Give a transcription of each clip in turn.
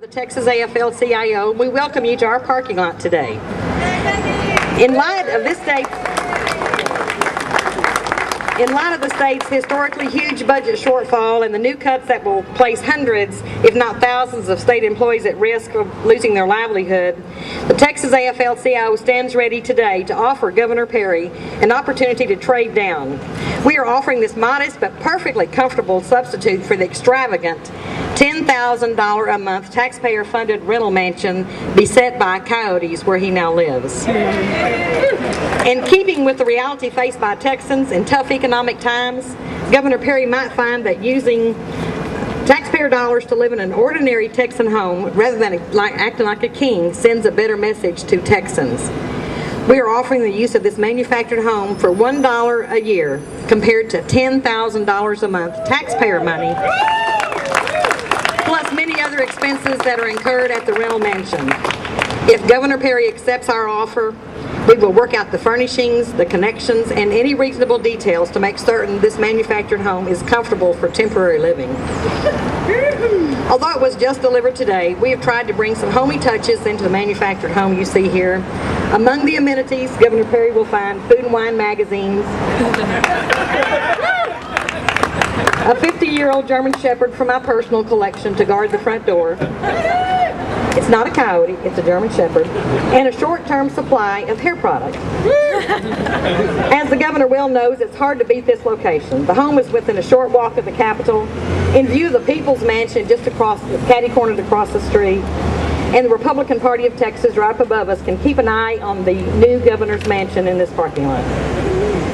The Texas AFL-CIO, we welcome you to our parking lot today. In light of the state's historically huge budget shortfall and the new cuts that will place hundreds, if not thousands, of state employees at risk of losing their livelihood, the Texas AFL-CIO stands ready today to offer Governor Perry an opportunity to trade down. We are offering this modest but perfectly comfortable substitute for the extravagant $10,000 a month taxpayer-funded rental mansion beset by coyotes where he now lives. In keeping with the reality faced by Texans in tough economic times, Governor Perry might find that using taxpayer dollars to live in an ordinary Texan home rather than acting like a king sends a better message to Texans. We are offering the use of this manufactured home for $1 a year compared to $10,000 a month taxpayer money, plus many other expenses that are incurred at the rental mansion. If Governor Perry accepts our offer, we will work out the furnishings, the connections, and any reasonable details to make certain this manufactured home is comfortable for temporary living. Although it was just delivered today, we have tried to bring some homey touches into the manufactured home you see here. Among the amenities, Governor Perry will find food and wine magazines, a 50-year-old German Shepherd from my personal collection to guard the front door. It's not a coyote, it's a German Shepherd, and a short-term supply of hair products. As the governor well knows, it's hard to beat this location. The home is within a short walk of the Capitol, in view of the People's Mansion just across, catty-cornered across the street, and the Republican Party of Texas right up above us can keep an eye on the new governor's mansion in this parking lot.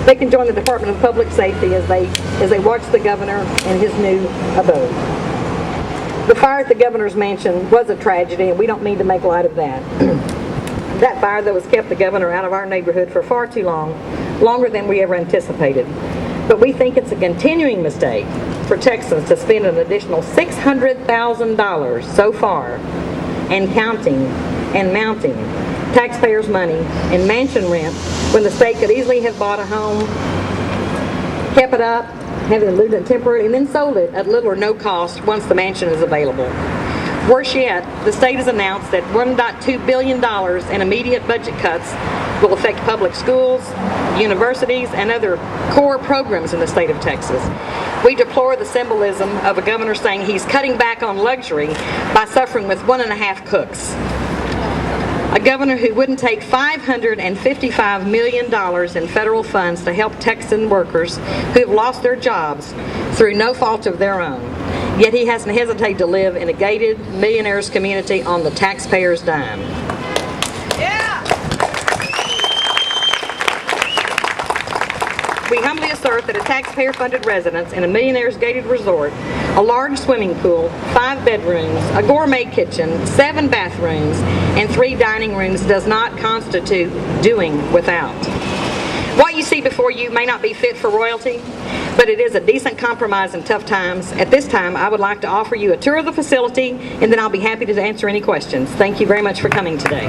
They can join the Department of Public Safety as they watch the governor and his new abode. The fire at the governor's mansion was a tragedy, and we don't need to make light of that. That fire, though, has kept the governor out of our neighborhood for far too long, longer than we ever anticipated. But we think it's a continuing mistake for Texans to spend an additional $600,000 so far, and counting and mounting, taxpayers' money in mansion rent when the state could easily have bought a home, kept it up, have it lived in temporarily, and then sold it at little or no cost once the mansion is available. Worse yet, the state has announced that $1.2 billion in immediate budget cuts will affect public schools, universities, and other core programs in the state of Texas. We deplore the symbolism of a governor saying he's cutting back on luxury by suffering with 1.5 cooks. A governor who wouldn't take $555 million in federal funds to help Texan workers who have lost their jobs through no fault of their own. Yet he hasn't hesitated to live in a gated millionaires community on the taxpayer's dime. We humbly assert that a taxpayer-funded residence in a millionaire's gated resort, a large swimming pool, 5 bedrooms, a gourmet kitchen, 7 bathrooms, and 3 dining rooms does not constitute doing without. What you see before you may not be fit for royalty, but it is a decent compromise in tough times. At this time, I would like to offer you a tour of the facility, and then I'll be happy to answer any questions. Thank you very much for coming today.